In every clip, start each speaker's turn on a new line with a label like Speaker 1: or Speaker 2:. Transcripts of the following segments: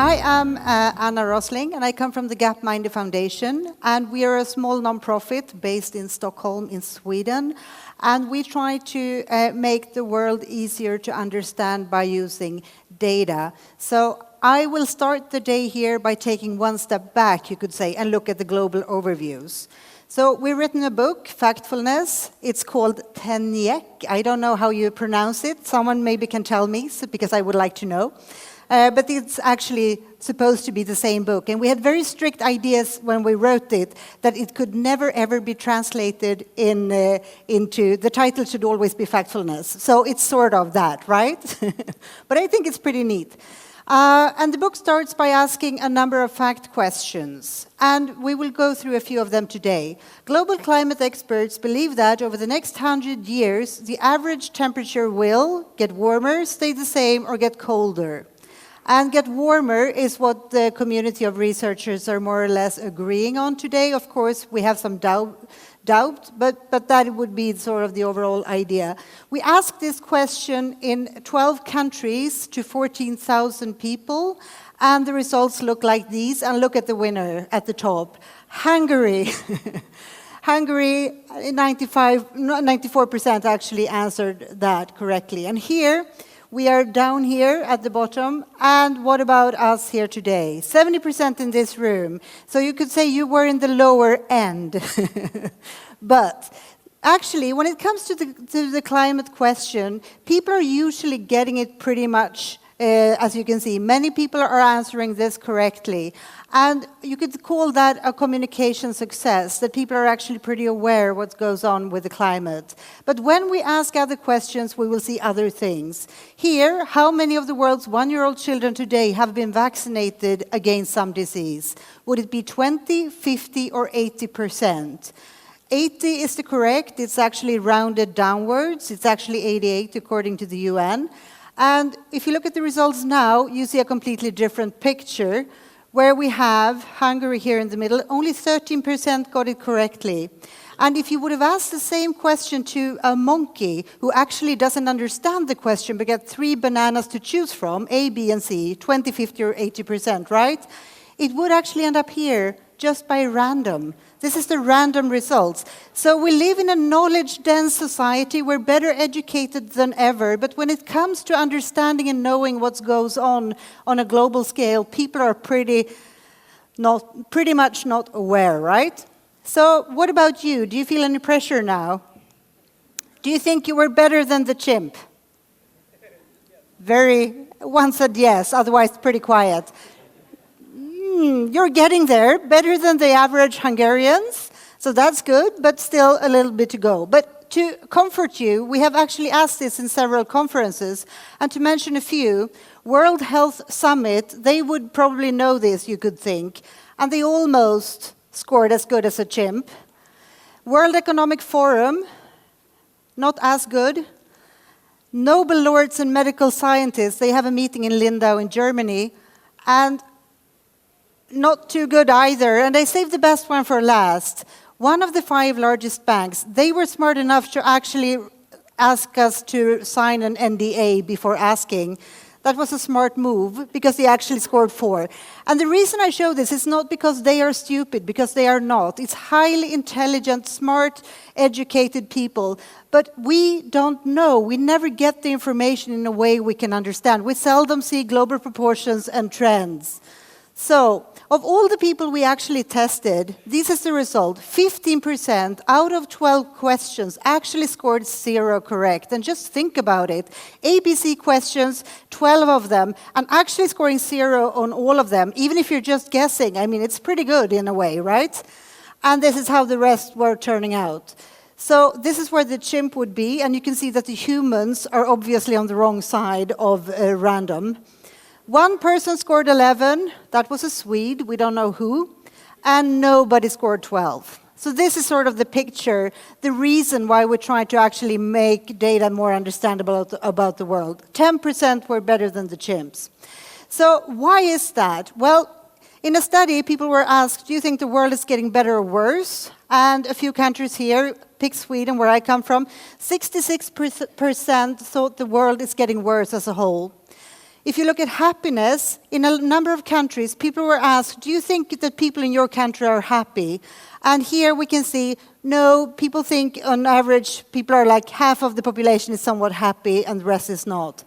Speaker 1: I am Anna Rosling, and I come from the Gapminder Foundation, and we are a small non-profit based in Stockholm in Sweden, and we try to make the world easier to understand by using data. So I will start the day here by taking one step back, you could say, and look at the global overviews. So we've written a book, Factfulness. It's called TEDxDunapart. I don't know how you pronounce it. Someone maybe can tell me, because I would like to know. But it's actually supposed to be the same book. And we had very strict ideas when we wrote it, that it could never, ever be translated into, the title should always be Factfulness. So it's sort of that, right? But I think it's pretty neat. And the book starts by asking a number of fact questions. And we will go through a few of them today. Global climate experts believe that over the next 100 years, the average temperature will get warmer, stay the same, or get colder. And get warmer is what the community of researchers are more or less agreeing on today. Of course, we have some doubt, but that would be sort of the overall idea. We asked this question in 12 countries to 14,000 people, and the results look like these. And look at the winner at the top, Hungary. Hungary, 94% actually answered that correctly. And here, we are down here at the bottom, and what about us here today? 70% in this room. So you could say you were in the lower end. But actually, when it comes to the climate question, people are usually getting it pretty much, as you can see. Many people are answering this correctly. And you could call that a communication success, that people are actually pretty aware what goes on with the climate. But when we ask other questions, we will see other things. Here, how many of the world's one-year-old children today have been vaccinated against some disease? Would it be 20, 50, or 80%? 80 is the correct. It's actually rounded downwards. It's actually 88 according to the UN. And if you look at the results now, you see a completely different picture, where we have Hungary here in the middle. Only 13% got it correctly. And if you would have asked the same question to a monkey who actually doesn't understand the question but get 3 bananas to choose from, A, B, and C, 20, 50, or 80%, right? It would actually end up here just by random. This is the random results. So we live in a knowledge-dense society. We're better educated than ever. But when it comes to understanding and knowing what goes on a global scale, people are pretty much not aware, right? So what about you? Do you feel any pressure now? Do you think you were better than the chimp? One said yes, otherwise pretty quiet. You're getting there, better than the average Hungarians, so that's good, but still a little bit to go. But to comfort you, we have actually asked this in several conferences, and to mention a few, World Health Summit, they would probably know this, you could think, and they almost scored as good as a chimp. World Economic Forum, not as good. Nobel laureates and medical scientists, they have a meeting in Lindau in Germany, and not too good either, and I saved the best one for last. One of the 5 largest banks, they were smart enough to actually ask us to sign an NDA before asking. That was a smart move, because they actually scored 4. And the reason I show this is not because they are stupid, because they are not. It's highly intelligent, smart, educated people. But we don't know. We never get the information in a way we can understand. We seldom see global proportions and trends. So, of all the people we actually tested, this is the result. 15% out of 12 questions actually scored 0 correct. And just think about it. ABC questions, 12 of them, and actually scoring 0 on all of them, even if you're just guessing. I mean, it's pretty good in a way, right? And this is how the rest were turning out. So this is where the chimp would be, and you can see that the humans are obviously on the wrong side of random. One person scored 11, that was a Swede, we don't know who, and nobody scored 12. So this is sort of the picture, the reason why we're trying to actually make data more understandable about the world. 10% were better than the chimps. So why is that? Well, in a study, people were asked, do you think the world is getting better or worse? And a few countries here, pick Sweden, where I come from, 66% thought the world is getting worse as a whole. If you look at happiness, in a number of countries, people were asked, do you think that people in your country are happy? And here we can see, no, people think on average, people are like half of the population is somewhat happy and the rest is not.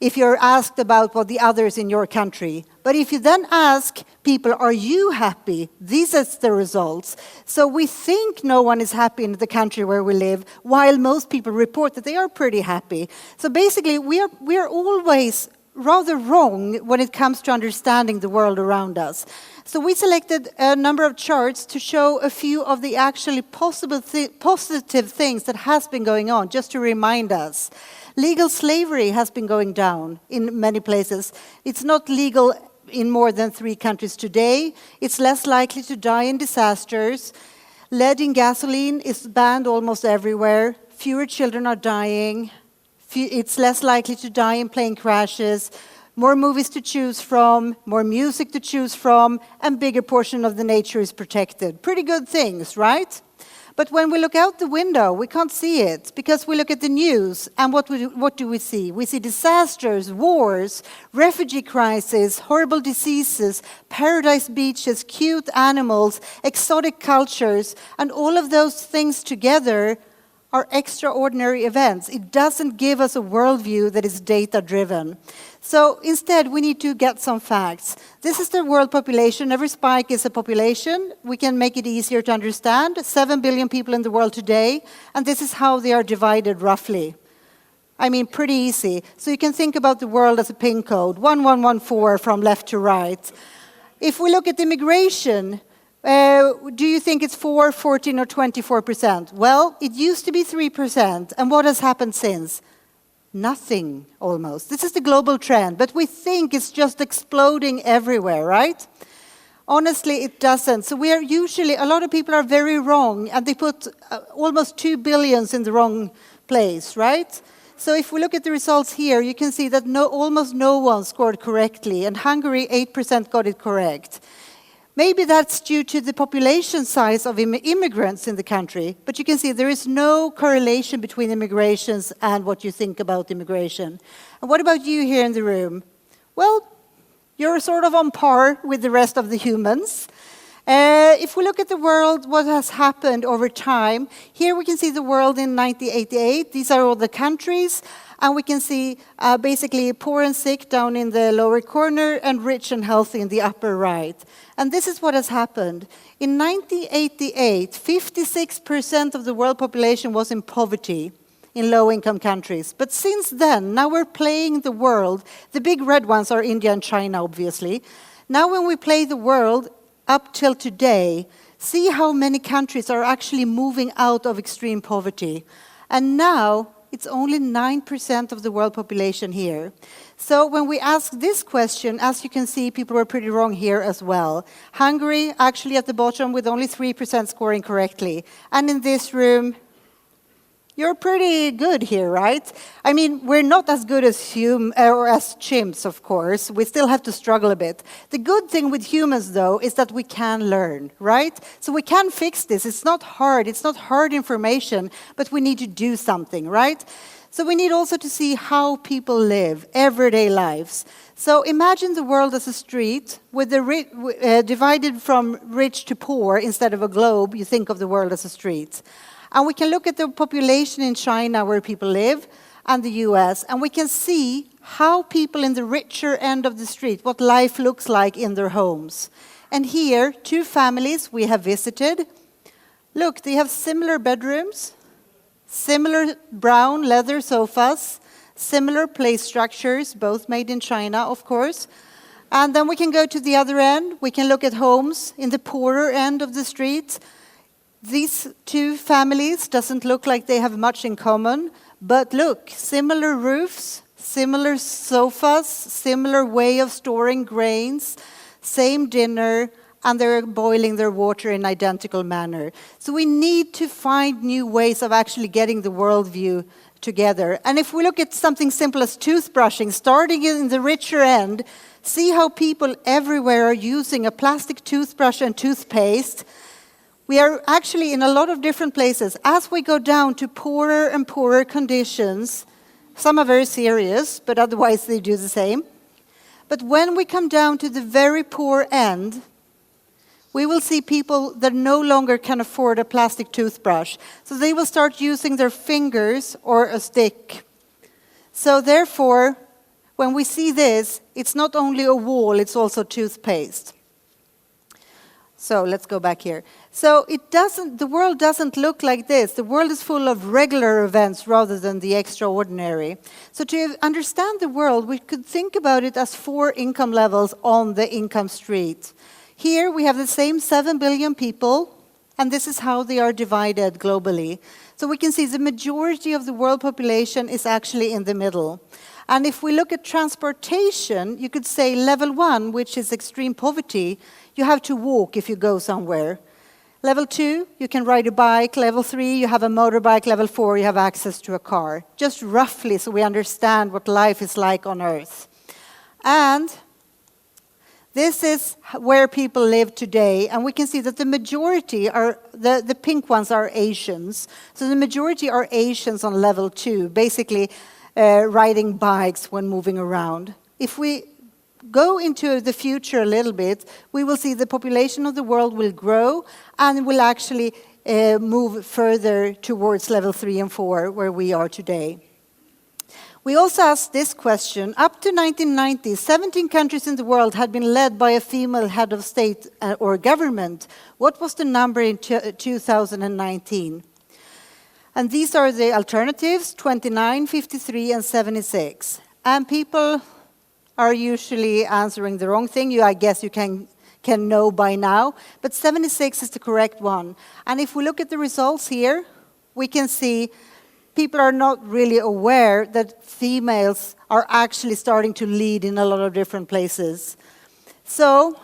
Speaker 1: If you're asked about what the others in your country. But if you then ask people, are you happy? These are the results. So we think no one is happy in the country where we live, while most people report that they are pretty happy. So basically, we are always rather wrong when it comes to understanding the world around us. So we selected a number of charts to show a few of the actually positive things that has been going on, just to remind us. Legal slavery has been going down in many places. It's not legal in more than 3 countries today. It's less likely to die in disasters. Lead in gasoline is banned almost everywhere. Fewer children are dying. It's less likely to die in plane crashes. More movies to choose from, more music to choose from, and bigger portion of the nature is protected. Pretty good things, right? But when we look out the window, we can't see it, because we look at the news, and what do we see? We see disasters, wars, refugee crises, horrible diseases, paradise beaches, cute animals, exotic cultures, and all of those things together are extraordinary events. It doesn't give us a worldview that is data-driven. So instead, we need to get some facts. This is the world population. Every spike is a population. We can make it easier to understand. 7 billion people in the world today, and this is how they are divided roughly. I mean, pretty easy. So you can think about the world as a pin code, 1114 from left to right. If we look at immigration, do you think it's 4, 14, or 24%? Well, it used to be 3%. And what has happened since? Nothing, almost. This is the global trend. But we think it's just exploding everywhere, right? Honestly, it doesn't. So we are usually, a lot of people are very wrong, and they put almost 2 billion in the wrong place, right? So if we look at the results here, you can see that almost no one scored correctly, and Hungary, 8% got it correct. Maybe that's due to the population size of immigrants in the country, but you can see there is no correlation between immigrations and what you think about immigration. And what about you here in the room? Well, you're sort of on par with the rest of the humans. If we look at the world, what has happened over time, here we can see the world in 1988. These are all the countries. And we can see basically poor and sick down in the lower corner and rich and healthy in the upper right. And this is what has happened. In 1988, 56% of the world population was in poverty in low-income countries. But since then, now we're playing the world. The big red ones are India and China, obviously. Now when we play the world up till today, see how many countries are actually moving out of extreme poverty. And now it's only 9% of the world population here. So when we ask this question, as you can see, people were pretty wrong here as well. Hungary, actually at the bottom, with only 3% scoring correctly. And in this room, you're pretty good here, right? I mean, we're not as good as chimps, of course. We still have to struggle a bit. The good thing with humans, though, is that we can learn, right? So we can fix this. It's not hard. It's not hard information, but we need to do something, right? So we need also to see how people live, everyday lives. So imagine the world as a street with divided from rich to poor instead of a globe. You think of the world as a street. And we can look at the population in China where people live and the US, and we can see how people in the richer end of the street, what life looks like in their homes. And here, 2 families we have visited. Look, they have similar bedrooms, similar brown leather sofas, similar play structures, both made in China, of course. And then we can go to the other end. We can look at homes in the poorer end of the street. These 2 families doesn't look like they have much in common, but look, similar roofs, similar sofas, similar way of storing grains, same dinner, and they're boiling their water in identical manner. So we need to find new ways of actually getting the worldview together. And if we look at something simple as toothbrushing, starting in the richer end, see how people everywhere are using a plastic toothbrush and toothpaste. We are actually in a lot of different places. As we go down to poorer and poorer conditions, some are very serious, but otherwise they do the same. But when we come down to the very poor end, we will see people that no longer can afford a plastic toothbrush. So they will start using their fingers or a stick. So therefore, when we see this, it's not only a wall, it's also toothpaste. So let's go back here. So the world doesn't look like this. The world is full of regular events rather than the extraordinary. So to understand the world, we could think about it as 4 income levels on the income street. Here we have the same 7 billion people, and this is how they are divided globally. So we can see the majority of the world population is actually in the middle. And if we look at transportation, you could say level 1, which is extreme poverty, you have to walk if you go somewhere. Level 2, you can ride a bike. Level 3, you have a motorbike. Level 4, you have access to a car. Just roughly so we understand what life is like on Earth. And this is where people live today, and we can see that the majority are, the pink ones are Asians. So the majority are Asians on level 2, basically riding bikes when moving around. If we go into the future a little bit, we will see the population of the world will grow and will actually move further towards level 3 and 4, where we are today. We also asked this question. Up to 1990, 17 countries in the world had been led by a female head of state or government. What was the number in 2019? And these are the alternatives, 29, 53, and 76. And people are usually answering the wrong thing. I guess you can know by now. But 76 is the correct one. And if we look at the results here, we can see people are not really aware that females are actually starting to lead in a lot of different places. So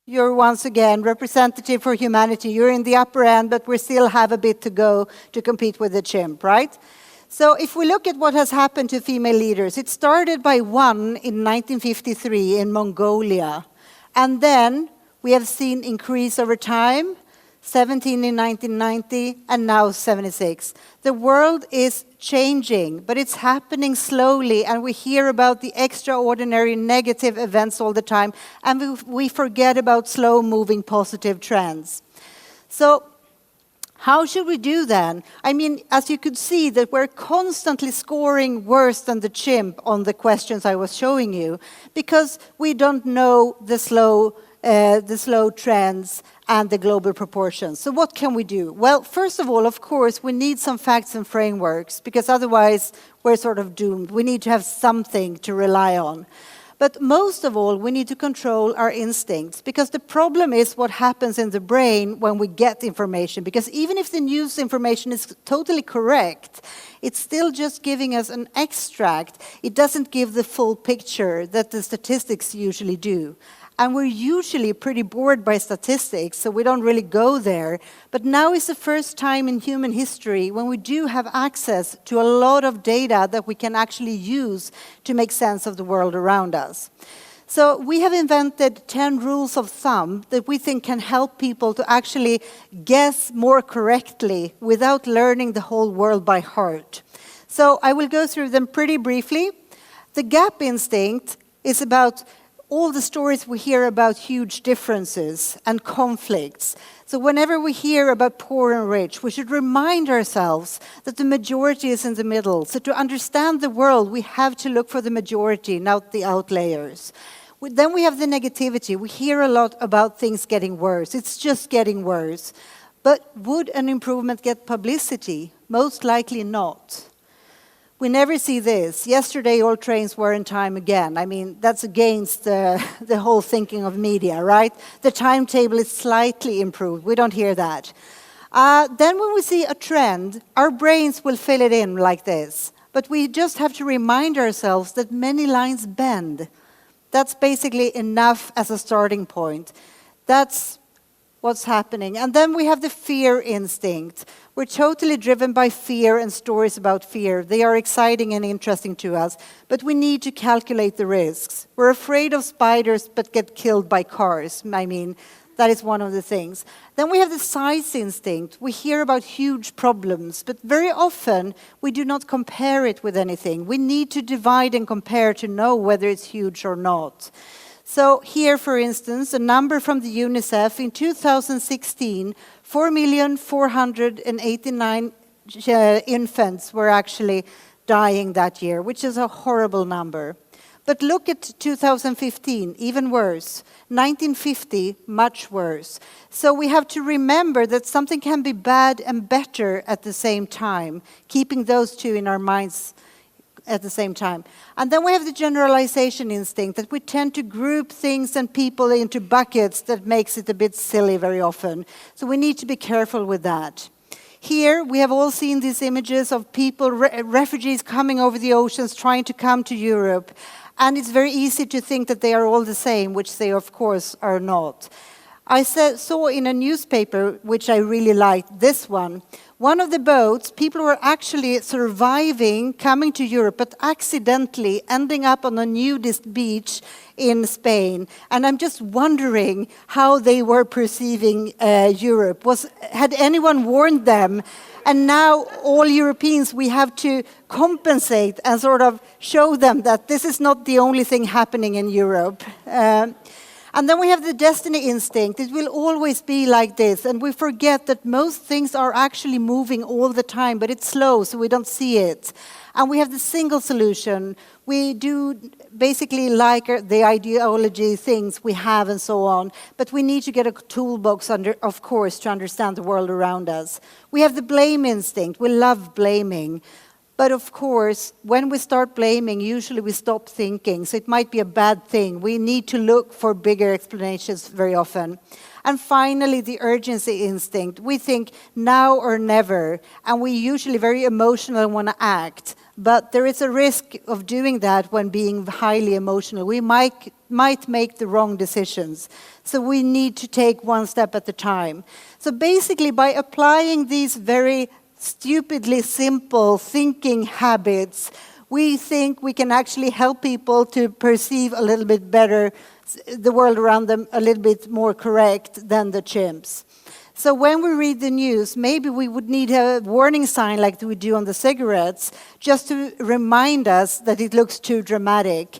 Speaker 1: you're once again representative for humanity. You're in the upper end, but we still have a bit to go to compete with the chimp, right? So if we look at what has happened to female leaders, it started by 1 in 1953 in Mongolia. And then we have seen increase over time, 17 in 1990, and now 76. The world is changing, but it's happening slowly, and we hear about the extraordinary negative events all the time, and we forget about slow-moving positive trends. So how should we do then? I mean, as you could see, that we're constantly scoring worse than the chimp on the questions I was showing you, because we don't know the slow trends and the global proportions. So what can we do? Well, first of all, of course, we need some facts and frameworks, because otherwise we're sort of doomed. We need to have something to rely on. But most of all, we need to control our instincts, because the problem is what happens in the brain when we get information. Because even if the news information is totally correct, it's still just giving us an extract. It doesn't give the full picture that the statistics usually do. And we're usually pretty bored by statistics, so we don't really go there. But now is the first time in human history when we do have access to a lot of data that we can actually use to make sense of the world around us. So we have invented 10 rules of thumb that we think can help people to actually guess more correctly without learning the whole world by heart. So I will go through them pretty briefly. The gap instinct is about all the stories we hear about huge differences and conflicts. So whenever we hear about poor and rich, we should remind ourselves that the majority is in the middle. So to understand the world, we have to look for the majority, not the outliers. Then we have the negativity. We hear a lot about things getting worse. It's just getting worse. But would an improvement get publicity? Most likely not. We never see this. Yesterday, all trains were in time again. I mean, that's against the whole thinking of media, right? The timetable is slightly improved. We don't hear that. Then when we see a trend, our brains will fill it in like this. But we just have to remind ourselves that many lines bend. That's basically enough as a starting point. That's what's happening. And then we have the fear instinct. We're totally driven by fear and stories about fear. They are exciting and interesting to us, but we need to calculate the risks. We're afraid of spiders but get killed by cars. I mean, That is one of the things. Then we have the size instinct. We hear about huge problems, but very often we do not compare it with anything. We need to divide and compare to know whether it's huge or not. So here, for instance, a number from the UNICEF in 2016, 4,489 infants were actually dying that year, which is a horrible number. But look at 2015, even worse. 1950, much worse. So we have to remember that something can be bad and better at the same time, keeping those two in our minds at the same time. And then we have the generalization instinct, that we tend to group things and people into buckets that makes it a bit silly very often. So we need to be careful with that. Here, we have all seen these images of people, refugees coming over the oceans, trying to come to Europe. And it's very easy to think that they are all the same, which they, of course, are not. I saw in a newspaper, which I really liked, this one of the boats, people were actually surviving, coming to Europe, but accidentally ending up on a nudist beach in Spain. And I'm just wondering how they were perceiving Europe. Had anyone warned them? And now all Europeans, we have to compensate and sort of show them that this is not the only thing happening in Europe. And then we have the destiny instinct. It will always be like this. And we forget that most things are actually moving all the time, but it's slow, so we don't see it. And we have the single solution. We do basically like the ideology things we have and so on, but we need to get a toolbox, of course, to understand the world around us. We have the blame instinct. We love blaming. But of course, when we start blaming, usually we stop thinking. So it might be a bad thing. We need to look for bigger explanations very often. And finally, the urgency instinct. We think now or never. And we usually very emotional and want to act. But there is a risk of doing that when being highly emotional. We might make the wrong decisions. So we need to take one step at a time. So basically, by applying these very stupidly simple thinking habits, we think we can actually help people to perceive a little bit better the world around them, a little bit more correct than the chimps. So when we read the news, maybe we would need a warning sign like we do on the cigarettes, just to remind us that it looks too dramatic.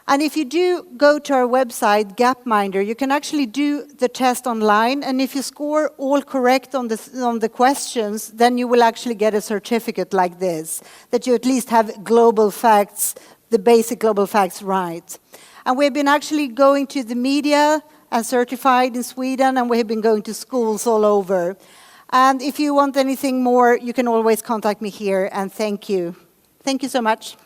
Speaker 1: And if you do go to our website, Gapminder, you can actually do the test online. And if you score all correct on the questions, then you will actually get a certificate like this, that you at least have global facts, the basic global facts right. And we've been actually going to the media and certified in Sweden, and we have been going to schools all over. And if you want anything more, you can always contact me here, and thank you. Thank you so much.